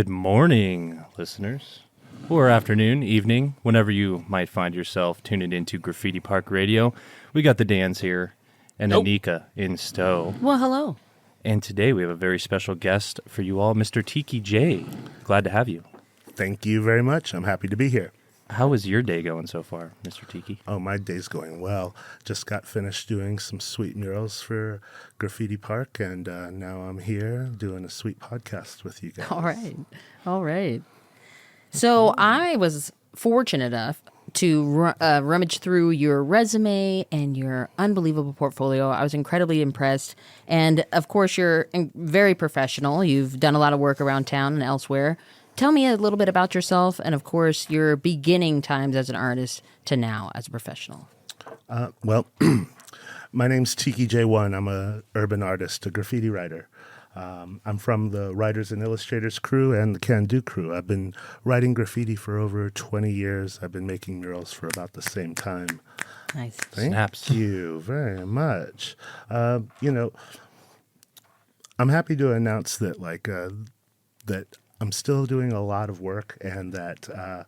Good morning, listeners, or afternoon, evening, whenever you might find yourself tuning into Graffiti Park Radio. We got the Dans here and Anika in Stowe. Well, hello. And today we have a very special guest for you all, Mr. TikiJay. Glad to have you. Thank you very much. I'm happy to be here. How is your day going so far, Mr. Tiki? Oh, my day's going well. Just got finished doing some sweet murals for Graffiti Park, and now I'm here doing a sweet podcast with you guys. All right. So I was fortunate enough to rummage through your resume and your unbelievable portfolio. I was incredibly impressed. And, of course, you're very professional. You've done a lot of work around town and elsewhere. Tell me a little bit about yourself and, of course, your beginning times as an artist to now as a professional. Well, my name's TikiJayOne. I'm an urban artist, a graffiti writer. I'm from the Writers and Illustrators crew and the Can Do crew. I've been writing graffiti for over 20 years. I've been making murals for about the same time. Nice. Snaps. Thank you very much. I'm happy to announce that, that I'm still doing a lot of work and that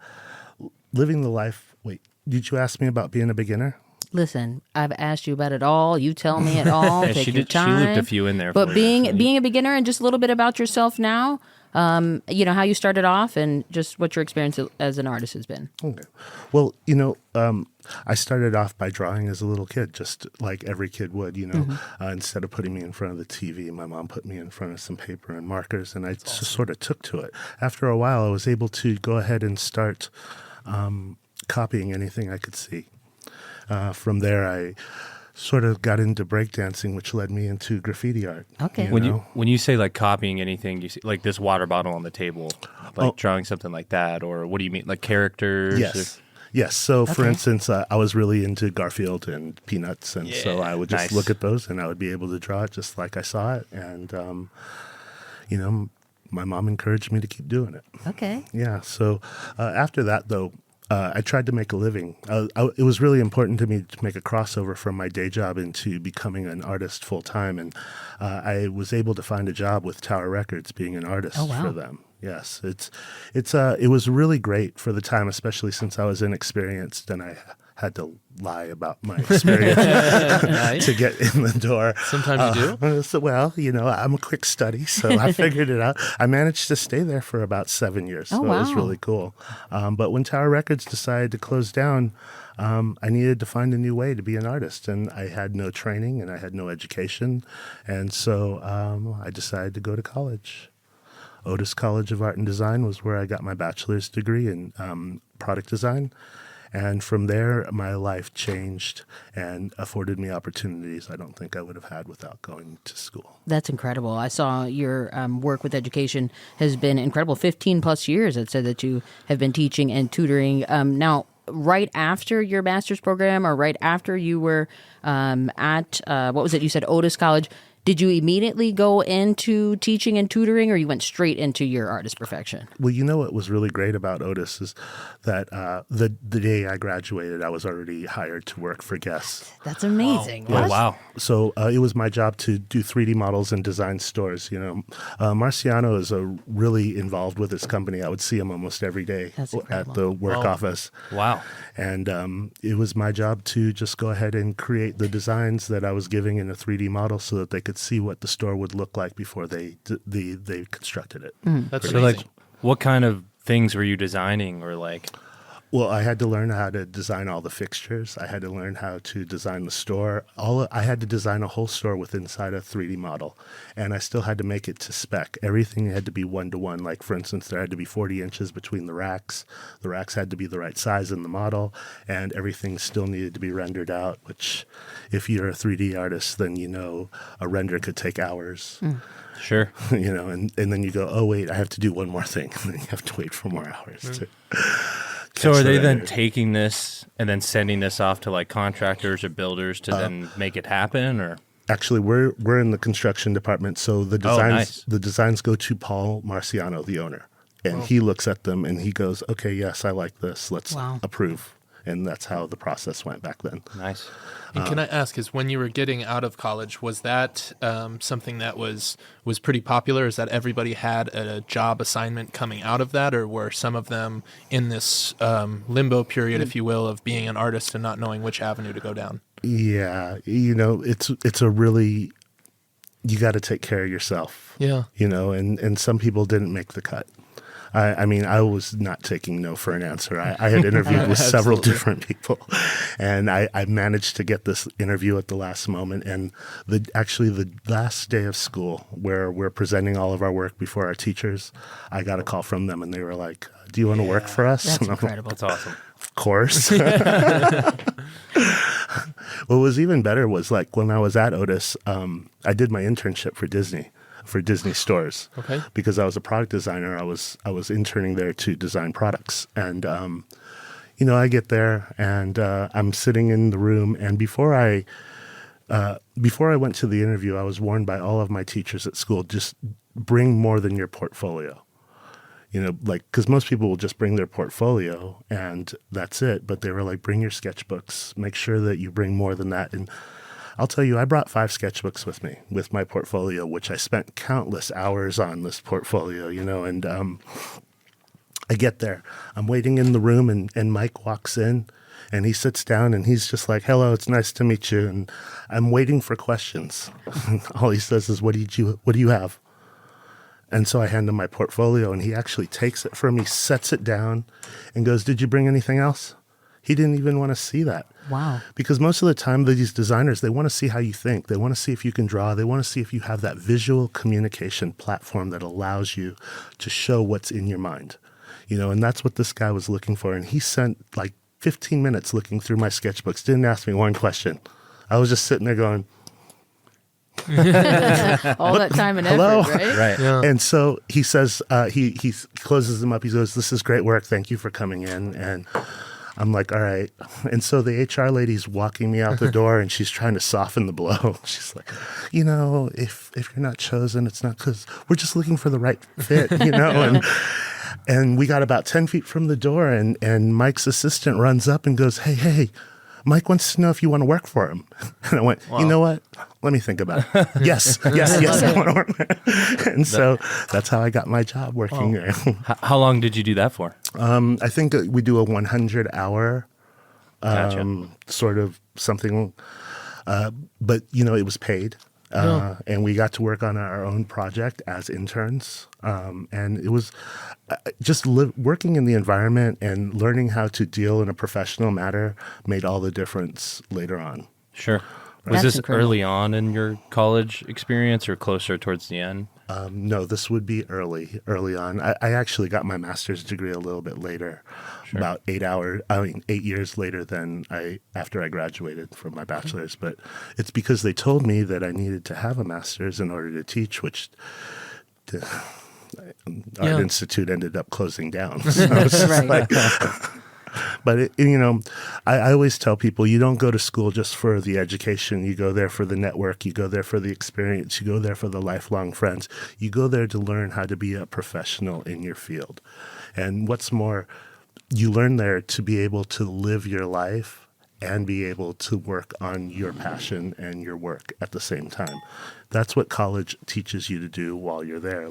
living the life... Wait, did you ask me about being a beginner? Listen, I've asked you about it all. You tell me it all. Take your time. She looped a few in there. But for being you. a beginner and just a little bit about yourself now, how you started off and just what your experience as an artist has been. Okay. Well, I started off by drawing as a little kid, just like every kid would, instead of putting me in front of the TV, my mom put me in front of some paper and markers, and I just sort of took to it. After a while, I was able to go ahead and start copying anything I could see. From there, I sort of got into breakdancing, which led me into graffiti art. Okay. When you say like copying anything, you see like this water bottle on the table, like drawing something like that, or what do you mean, like characters? Yes. Yes. So, for instance, I was really into Garfield and Peanuts, and so I would just look at those, and I would be able to draw it just like I saw it. And, my mom encouraged me to keep doing it. Okay. Yeah. So after that, though, I tried to make a living. It was really important to me to make a crossover from my day job into becoming an artist full time, and I was able to find a job with Tower Records, being an artist for them. Yes, it was really great for the time, especially since I was inexperienced and I had to lie about my experience to get in the door. Sometimes you do. So, I'm a quick study, so I figured it out. I managed to stay there for about 7 years, so it was really cool. But when Tower Records decided to close down, I needed to find a new way to be an artist, and I had no training and I had no education, and so I decided to go to college. Otis College of Art and Design was where I got my bachelor's degree in product design. And from there, my life changed and afforded me opportunities I don't think I would have had without going to school. That's incredible. I saw your work with education has been incredible. 15 plus years, it said that you have been teaching and tutoring. Now, right after your master's program or right after you were at, what was it? You said Otis College. Did you immediately go into teaching and tutoring, or you went straight into your artist perfection? Well, what was really great about Otis is that the day I graduated, I was already hired to work for guests. That's amazing. Oh, wow. So it was my job to do 3D models and design stores. Marciano is really involved with his company. I would see him almost every day at the work office. Wow. And it was my job to just go ahead and create the designs that I was giving in a 3D model so that they could see what the store would look like before they constructed it. That's so amazing. What kind of things were you designing, or like? Well, I had to learn how to design all the fixtures. I had to learn how to design the store. I had to design a whole store with inside a 3D model, and I still had to make it to spec. Everything had to be 1-to-1. Like, for instance, there had to be 40 inches between the racks. The racks had to be the right size in the model, and everything still needed to be rendered out, which if you're a 3D artist, then a render could take hours. Sure. And then you go, oh, wait, I have to do one more thing. And then you have to wait for more hours. So are they then taking this and then sending this off to like contractors or builders to then make it happen, or? Actually, we're in the construction department, so the designs go to Paul Marciano, the owner, and he looks at them and he goes, okay, yes, I like this. Let's approve. And that's how the process went back then. Nice. And can I ask, is when you were getting out of college, was that something that was pretty popular? Is that everybody had a job assignment coming out of that, or were some of them in this limbo period, if you will, of being an artist and not knowing which avenue to go down? Yeah, it's a really, you got to take care of yourself. Yeah. And some people didn't make the cut. I mean, I was not taking no for an answer. I had interviewed with several different people, and I managed to get this interview at the last moment. And the last day of school, where we're presenting all of our work before our teachers, I got a call from them, and they were like, "Do you want to work for us?" That's incredible. That's awesome. Of course. What was even better was like when I was at Otis, I did my internship for Disney stores. Okay. Because I was a product designer. I was interning there to design products. And, I get there and I'm sitting in the room. And before I went to the interview, I was warned by all of my teachers at school, just bring more than your portfolio. Because most people will just bring their portfolio and that's it. But they were like, bring your sketchbooks, make sure that you bring more than that. And I'll tell you, I brought 5 sketchbooks with me, with my portfolio, which I spent countless hours on this portfolio, and I get there. I'm waiting in the room, and Mike walks in, and he sits down, and he's just like, hello, it's nice to meet you. And I'm waiting for questions. All he says is, what do you have? And so I hand him my portfolio, and he actually takes it from me, sets it down, and goes, did you bring anything else? He didn't even want to see that. Wow. Because most of the time, these designers, they want to see how you think. They want to see if you can draw. They want to see if you have that visual communication platform that allows you to show what's in your mind. And that's what this guy was looking for. And he spent like 15 minutes looking through my sketchbooks, didn't ask me one question. I was just sitting there going, all that time and effort, right? Right. Yeah. And so he says, he closes them up. He goes, this is great work. Thank you for coming in. And I'm like, all right. And so the HR lady's walking me out the door and she's trying to soften the blow. She's like, if you're not chosen, it's not because we're just looking for the right fit, And we got about 10 feet from the door and Mike's assistant runs up and goes, hey, Mike wants to know if you want to work for him. And I went, wow. You know what? Let me think about it. Yes, I want to work there. And so that's how I got my job working there. How long did you do that for? I think we do a 100-hour Gotcha. sort of something. But, it was paid. And we got to work on our own project as interns. And it was just working in the environment and learning how to deal in a professional manner made all the difference later on. Sure. Was That's this incredible. early on in your college experience or closer towards the end? No, this would be early on. I actually got my master's degree a little bit later, Sure. about 8 years later than after I graduated from my bachelor's. But it's because they told me that I needed to have a master's in order to teach, which Art Institute ended up closing down. So it's just Right. But, I always tell people you don't go to school just for the education. You go there for the network. You go there for the experience. You go there for the lifelong friends. You go there to learn how to be a professional in your field. And what's more, you learn there to be able to live your life and be able to work on your passion and your work at the same time. That's what college teaches you to do while you're there.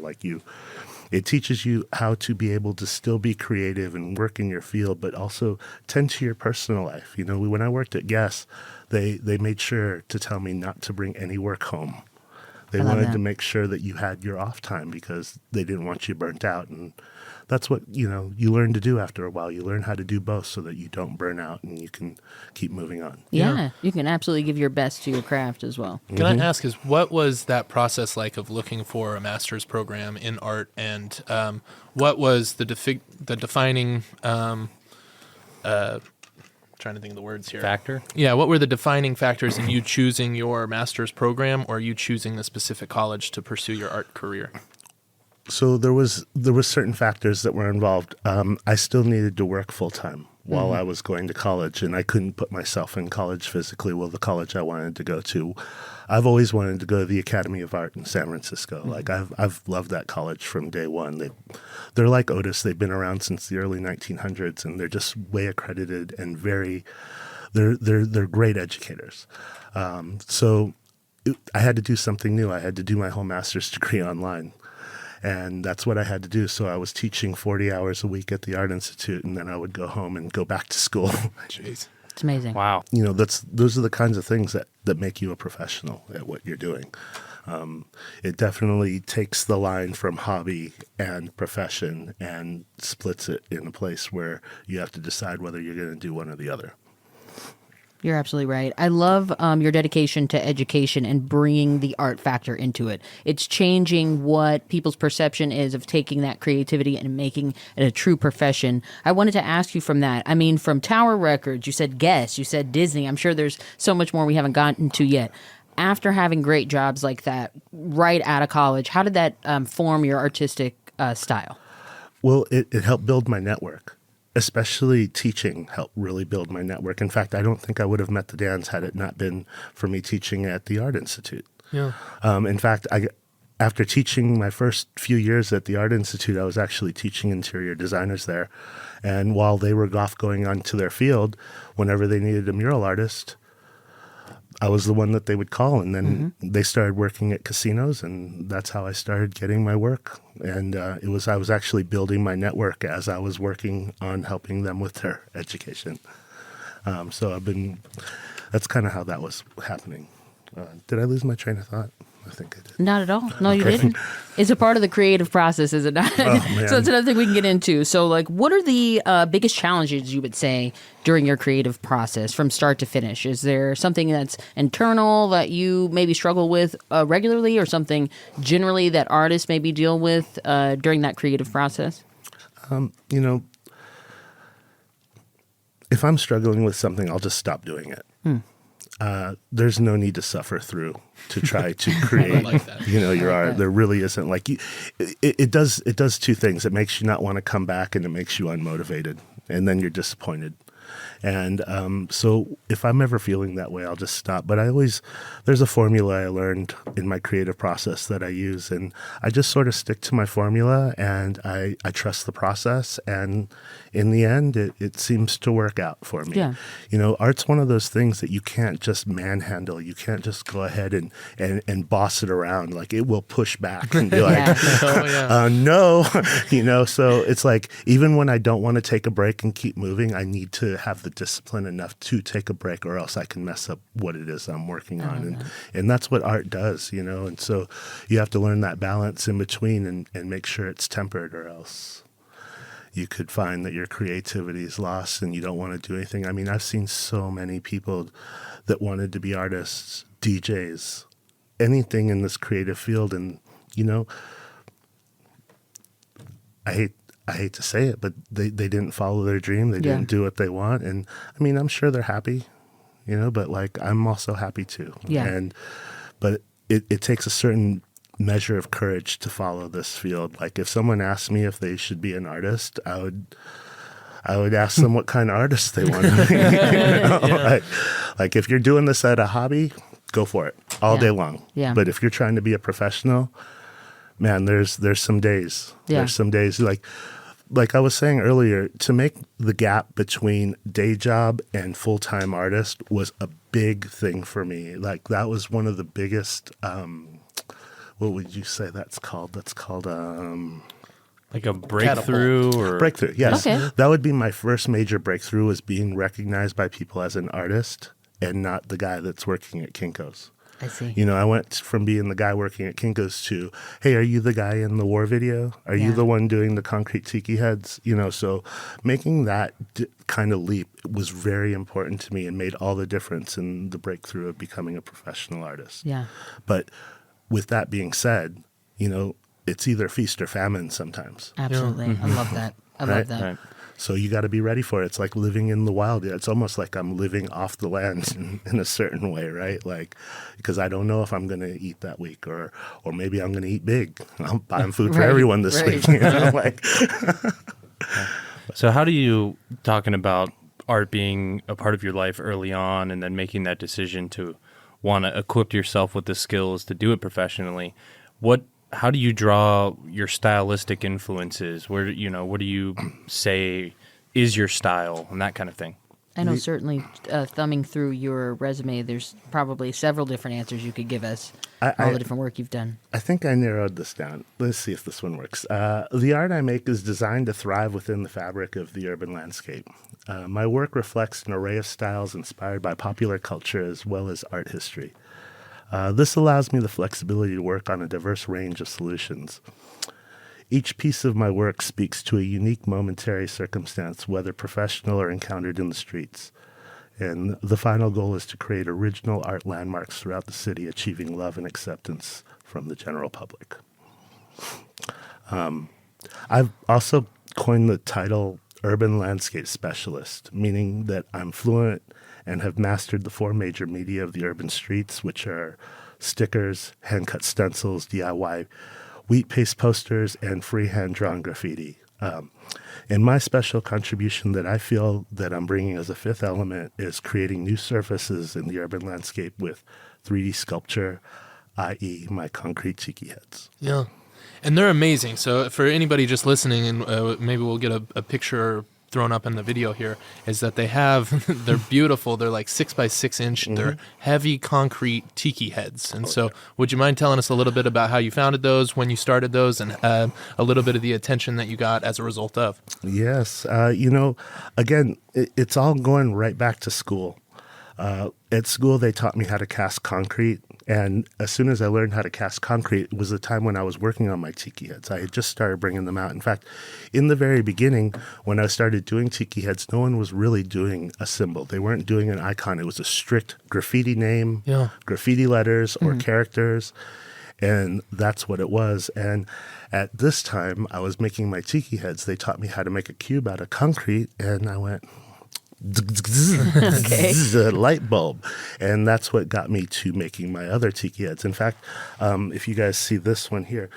It teaches you how to be able to still be creative and work in your field, but also tend to your personal life. When I worked at Guess, they made sure to tell me not to bring any work home. They wanted to make sure that you had your off time because they didn't want you burnt out. And that's what, you learn to do after a while. You learn how to do both so that you don't burn out and you can keep moving on. Yeah, you can absolutely give your best to your craft as well. Can I ask, what was that process like of looking for a master's program in art, and what was the defining trying to think of the words here. Factor? Yeah, what were the defining factors in you choosing your master's program or you choosing the specific college to pursue your art career? So there was certain factors that were involved. I still needed to work full time. while I was going to college, and I couldn't put myself in college physically. Well, the college I wanted to go to, I've always wanted to go to the Academy of Art in San Francisco. Like I've loved that college from day one. They're like Otis. They've been around since the early 1900s, and they're just way accredited and they're great educators. So I had to do something new. I had to do my whole master's degree online. And that's what I had to do. So I was teaching 40 hours a week at the Art Institute, and then I would go home and go back to school. Jeez. It's amazing. Wow. Those are the kinds of things that make you a professional at what you're doing. It definitely takes the line from hobby and profession and splits it in a place where you have to decide whether you're going to do one or the other. You're absolutely right. I love your dedication to education and bringing the art factor into it. It's changing what people's perception is of taking that creativity and making it a true profession. I wanted to ask you from that. I mean, from Tower Records, you said Guess, you said Disney. I'm sure there's so much more we haven't gotten to yet. After having great jobs like that right out of college, how did that form your artistic style? Well, it helped build my network. Especially teaching helped really build my network. In fact, I don't think I would have met the Dans had it not been for me teaching at the Art Institute. Yeah. In fact, after teaching my first few years at the Art Institute, I was actually teaching interior designers there. And while they were off going on to their field, whenever they needed a mural artist, I was the one that they would call. And then they started working at casinos, and that's how I started getting my work. And I was actually building my network as I was working on helping them with their education. So that's kind of how that was happening. Did I lose my train of thought? I think I did. Not at all. No, you didn't. It's a part of the creative process, is it not? Oh, man. So it's another thing we can get into. So, like, what are the biggest challenges you would say during your creative process from start to finish? Is there something that's internal that you maybe struggle with regularly, or something generally that artists maybe deal with during that creative process? If I'm struggling with something, I'll just stop doing it. There's no need to suffer through to try to create, like that. Your art. There really isn't. Like it does two things. It makes you not want to come back, and it makes you unmotivated, and then you're disappointed. And so if I'm ever feeling that way, I'll just stop. But there's a formula I learned in my creative process that I use, and I just sort of stick to my formula, and I trust the process. And in the end, it seems to work out for me. Yeah. Art's one of those things that you can't just manhandle. You can't just go ahead and boss it around. Like, it will push back and be like, Oh, yeah. no, so it's like, even when I don't want to take a break and keep moving, I need to have the discipline enough to take a break, or else I can mess up what it is I'm working on. And that's what art does, and so you have to learn that balance in between and make sure it's tempered, or else you could find that your creativity is lost and you don't want to do anything. I mean, I've seen so many people that wanted to be artists, DJs, anything in this creative field, and I hate to say it, but they didn't follow their dream. They didn't do what they want. And I mean, I'm sure they're happy, but like, I'm also happy too. Yeah. But it takes a certain measure of courage to follow this field. Like, if someone asked me if they should be an artist, I would ask them what kind of artist they want to be. Yeah. Like, if you're doing this at a hobby, go for it all day long. Yeah. But if you're trying to be a professional, man, there's some days. Yeah. There's some days like I was saying earlier, to make the gap between day job and full-time artist was a big thing for me. Like, that was one of the biggest, what would you say that's called? That's called Like a breakthrough or breakthrough. Yes. Okay. That would be my first major breakthrough, was being recognized by people as an artist and not the guy that's working at Kinko's. I see. I went from being the guy working at Kinko's to, hey, are you the guy in the war video? Are you Yeah. the one doing the Concrete Tiki Heads? So making that kind of leap was very important to me and made all the difference in the breakthrough of becoming a professional artist. Yeah. But with that being said, it's either feast or famine sometimes. Absolutely. I love that. I love that. Right. So you got to be ready for it. It's like living in the wild. It's almost like I'm living off the land in a certain way, right? Like, because I don't know if I'm going to eat that week, or maybe I'm going to eat big. I'm buying food for Right, everyone this right. week. Like, So how do you, talking about art being a part of your life early on and then making that decision to want to equip yourself with the skills to do it professionally, how do you draw your stylistic influences? What do you say is your style and that kind of thing? I know certainly thumbing through your resume, there's probably several different answers you could give us, all the different work you've done. I think I narrowed this down. Let's see if this one works. The art I make is designed to thrive within the fabric of the urban landscape. My work reflects an array of styles inspired by popular culture as well as art history. This allows me the flexibility to work on a diverse range of solutions. Each piece of my work speaks to a unique momentary circumstance, whether professional or encountered in the streets. And the final goal is to create original art landmarks throughout the city, achieving love and acceptance from the general public. I've also coined the title Urban Landscape Specialist, meaning that I'm fluent and have mastered the four major media of the urban streets, which are stickers, hand-cut stencils, DIY wheat paste posters, and freehand drawn graffiti. And my special contribution that I feel that I'm bringing as a fifth element is creating new surfaces in the urban landscape with 3D sculpture, i.e. my Concrete Tiki Heads. Yeah. And they're amazing. So for anybody just listening, and maybe we'll get a picture thrown up in the video here, is that they're beautiful. They're like 6 by 6 inch. Mm-hmm. They're heavy concrete tiki heads. And would you mind telling us a little bit about how you founded those, when you started those, and a little bit of the attention that you got as a result of? Yes. Again, it's all going right back to school. At school, they taught me how to cast concrete. And as soon as I learned how to cast concrete, it was the time when I was working on my tiki heads. I had just started bringing them out. In fact, in the very beginning, when I started doing tiki heads, no one was really doing a symbol. They weren't doing an icon. It was a strict graffiti name, graffiti letters, or characters. And that's what it was. And at this time, I was making my tiki heads. They taught me how to make a cube out of concrete. And I went... a light bulb, and that's what got me to making my other tiki heads. In fact, if you guys see this one here,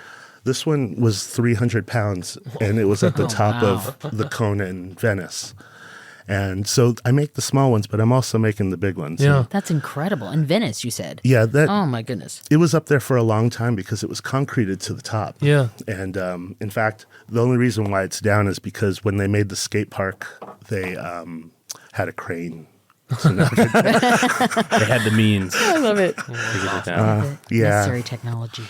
this one was 300 pounds, and it was at the top of the cone in Venice. And so I make the small ones, but I'm also making the big ones. Yeah, that's incredible. In Venice, you said. Yeah. Oh my goodness. It was up there for a long time because it was concreted to the top. Yeah. And in fact, the only reason why it's down is because when they made the skate park, they had a crane. So they had the means. I love it. Yeah. Necessary technology.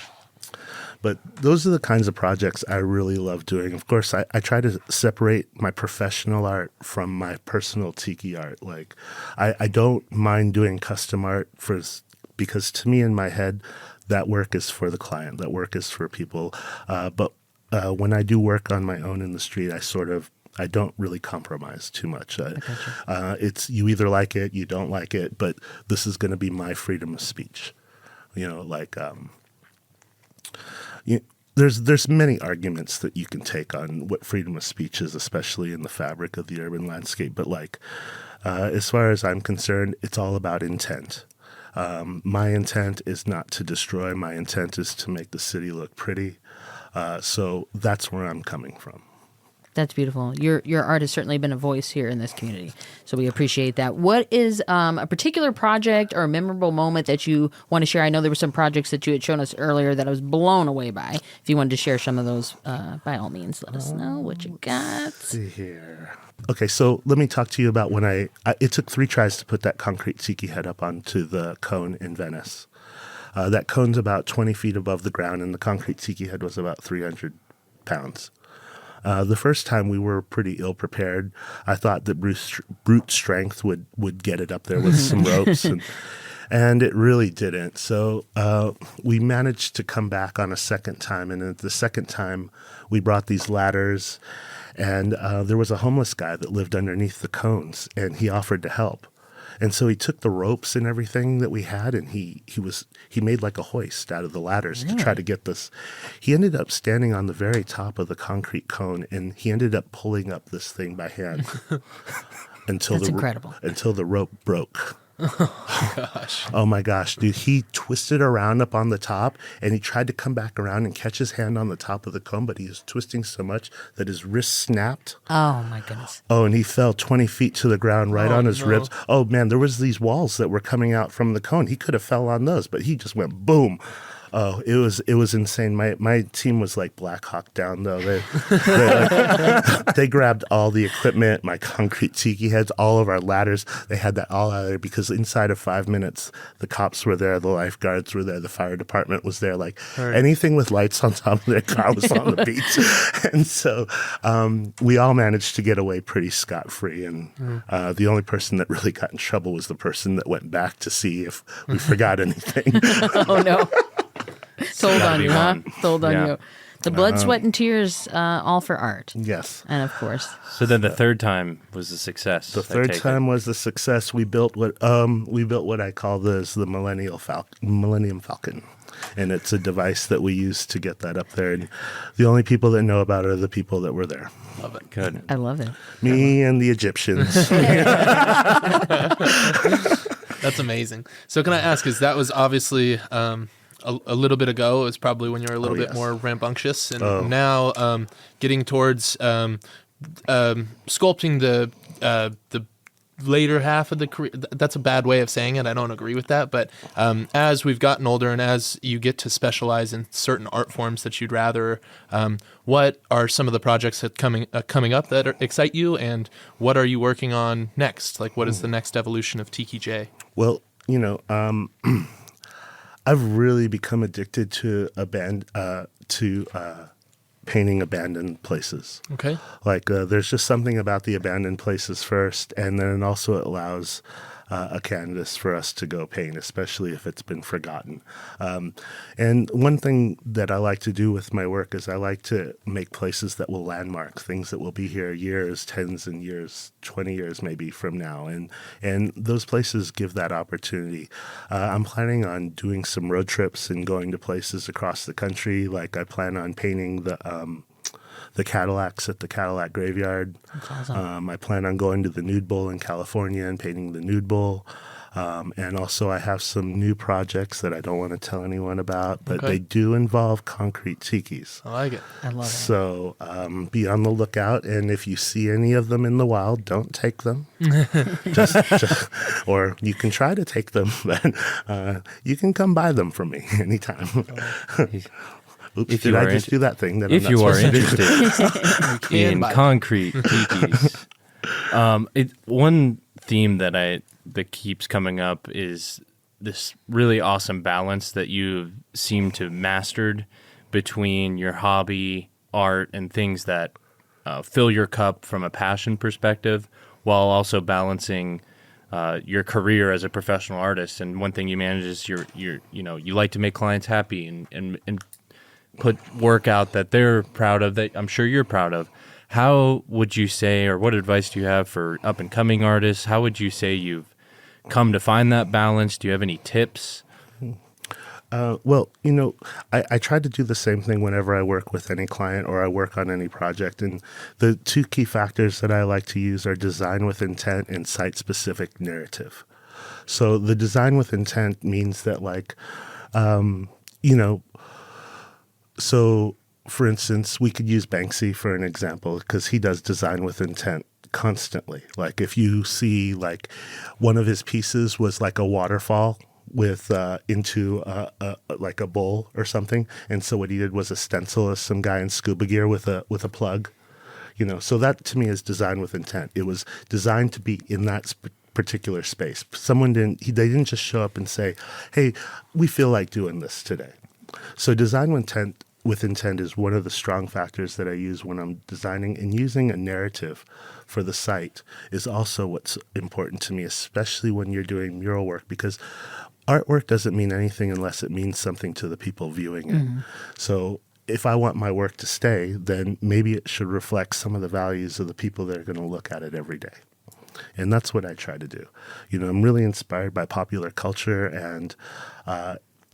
But those are the kinds of projects I really love doing. Of course, I try to separate my professional art from my personal tiki art. Like, I don't mind doing custom art because to me in my head, that work is for the client. That work is for people. But when I do work on my own in the street, I don't really compromise too much. It's you either like it, you don't like it, but this is going to be my freedom of speech. There's many arguments that you can take on what freedom of speech is, especially in the fabric of the urban landscape. But as far as I'm concerned, it's all about intent. My intent is not to destroy. My intent is to make the city look pretty. So that's where I'm coming from. That's beautiful. Your art has certainly been a voice here in this community, so we appreciate that. What is a particular project or a memorable moment that you want to share? I know there were some projects that you had shown us earlier that I was blown away by. If you wanted to share some of those, by all means, let us know what you got. Let's see here. Okay, so let me talk to you about when it took 3 tries to put that Concrete Tiki Head up onto the cone in Venice. That cone's about 20 feet above the ground, and the Concrete Tiki Head was about 300 pounds. The first time we were pretty ill prepared. I thought that brute strength would get it up there with some ropes, and it really didn't. So we managed to come back on a second time, and at the second time we brought these ladders, and there was a homeless guy that lived underneath the cones, and he offered to help. And so he took the ropes and everything that we had, and he made like a hoist out of the ladders to try to get this. He ended up standing on the very top of the concrete cone, and he ended up pulling up this thing by hand until That's incredible. Until the rope broke. Gosh. Oh my gosh, dude. He twisted around up on the top and he tried to come back around and catch his hand on the top of the cone, but he was twisting so much that his wrist snapped. Oh my goodness. Oh, and he fell 20 feet to the ground right on his ribs. Oh man, there was these walls that were coming out from the cone. He could have fell on those, but he just went boom. Oh, it was insane. My team was like Black Hawk Down though. They grabbed all the equipment, my concrete tiki heads, all of our ladders. They had that all out of there because inside of 5 minutes, the cops were there, the lifeguards were there, the fire department was there. Like anything with lights on top of their car was on the beach. And so we all managed to get away pretty scot-free. And the only person that really got in trouble was the person that went back to see if we forgot anything. Oh no. Told on you, huh? one. Told on Yeah. you. The blood, sweat, and tears, all for art. Yes. And of course. So then the third time was a success. The I third take time was a success. We built what I call the Millennium Falcon, and it's a device that we use to get that up there. And the only people that know about it are the people that were there. Love it. Good. I love it. Me and the Egyptians. That's amazing. So can I ask, because that was obviously a little bit ago, it was probably when you were a little bit yes. more rambunctious, and now getting towards sculpting the later half of the career. That's a bad way of saying it. I don't agree with that. But as we've gotten older and as you get to specialize in certain art forms that you'd rather, what are some of the projects that coming up that excite you, and what are you working on next? Like, what is the next evolution of TikiJay? Well, I've really become addicted to painting abandoned places. Okay. Like there's just something about the abandoned places first, and then also it allows a canvas for us to go paint, especially if it's been forgotten. And one thing that I like to do with my work is I like to make places that will landmark, things that will be here years, tens and years, 20 years maybe from now. And those places give that opportunity. I'm planning on doing some road trips and going to places across the country. Like I plan on painting the Cadillacs at the Cadillac Graveyard. Awesome. I plan on going to the Nude Bowl in California and painting the Nude Bowl. And also I have some new projects that I don't want to tell anyone about, but Okay. they do involve concrete tikis. I like it. I love it. So be on the lookout, and if you see any of them in the wild, don't take them. just, or you can try to take them, but you can come buy them from me anytime. Oops, If did you I are just do that thing? That If I'm you not are supposed to do? interested can in buy them. concrete tikis, one theme that keeps coming up is this really awesome balance that you seem to mastered between your hobby, art, and things that fill your cup from a passion perspective, while also balancing your career as a professional artist. And one thing you manage is you like to make clients happy and put work out that they're proud of, that I'm sure you're proud of. How would you say, or what advice do you have for up and coming artists? How would you say you've come to find that balance? Do you have any tips? Well, I try to do the same thing whenever I work with any client or I work on any project. And the two key factors that I like to use are design with intent and site-specific narrative. So the design with intent means that, so for instance, we could use Banksy for an example because he does design with intent constantly. Like if you see like one of his pieces was like a waterfall with into like a bowl or something, and so what he did was a stencil of some guy in scuba gear with a plug, So that to me is design with intent. It was designed to be in that particular space. They didn't just show up and say, "Hey, we feel like doing this today." So design with intent is one of the strong factors that I use when I'm designing, and using a narrative for the site is also what's important to me, especially when you're doing mural work, because artwork doesn't mean anything unless it means something to the people viewing it. So if I want my work to stay, then maybe it should reflect some of the values of the people that are going to look at it every day. And that's what I try to do. I'm really inspired by popular culture and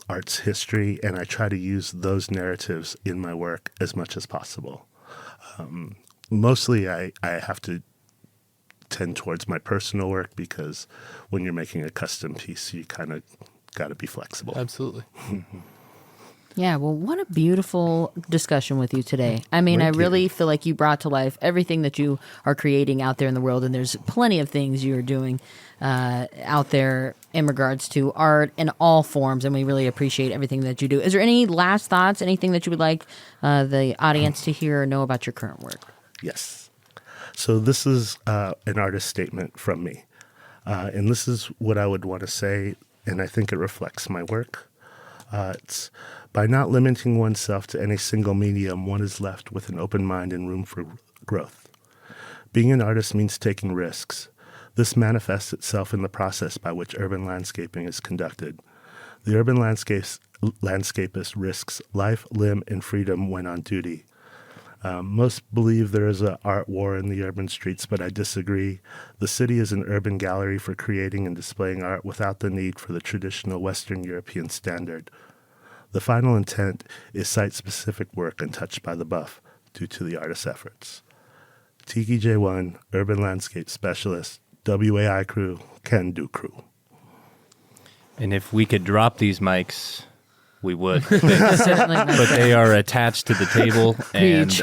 art's history, and I try to use those narratives in my work as much as possible. Mostly I have to tend towards my personal work, because when you're making a custom piece, you kind of got to be flexible. Absolutely. Yeah, well, what a beautiful discussion with you today. I mean, Thank I really you. feel like you brought to life everything that you are creating out there in the world, and there's plenty of things you're doing out there in regards to art in all forms, and we really appreciate everything that you do. Is there any last thoughts, anything that you would like the audience to hear or know about your current work? Yes. So this is an artist statement from me. And this is what I would want to say, and I think it reflects my work. It's by not limiting oneself to any single medium, one is left with an open mind and room for growth. Being an artist means taking risks. This manifests itself in the process by which urban landscaping is conducted. The urban landscapist risks life, limb, and freedom when on duty. Most believe there is an art war in the urban streets, but I disagree. The city is an urban gallery for creating and displaying art without the need for the traditional Western European standard. The final intent is site-specific work untouched by the buff due to the artist's efforts. TikiJayOne, Urban Landscape Specialist, WAI Crew, Can Do Crew. And if we could drop these mics, we would. Certainly not. But they are attached to the table, and Preach.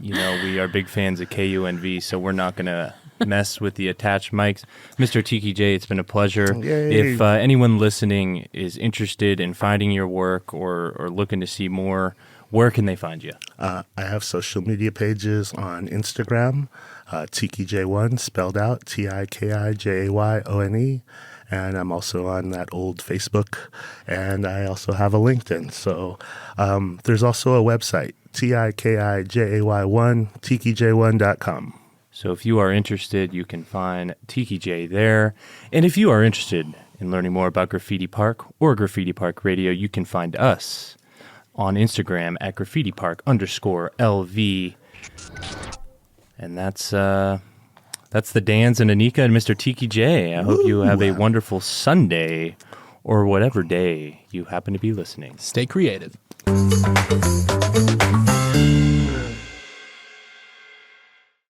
we are big fans of KUNV, so we're not going to mess with the attached mics. Mr. TikiJay, it's been a pleasure. Yay. If anyone listening is interested in finding your work or looking to see more, where can they find you? I have social media pages on Instagram, TikiJayOne, spelled out TikiJayOne, and I'm also on that old Facebook, and I also have a LinkedIn. So there's also a website, TikiJay1, TikiJay1.com. So if you are interested, you can find TikiJay there. And if you are interested in learning more about Graffiti Park or Graffiti Park Radio, you can find us on Instagram at graffitipark_LV. And that's the Dans and Anika and Mr. TikiJay. I hope you have a wonderful Sunday or whatever day you happen to be listening. Stay creative.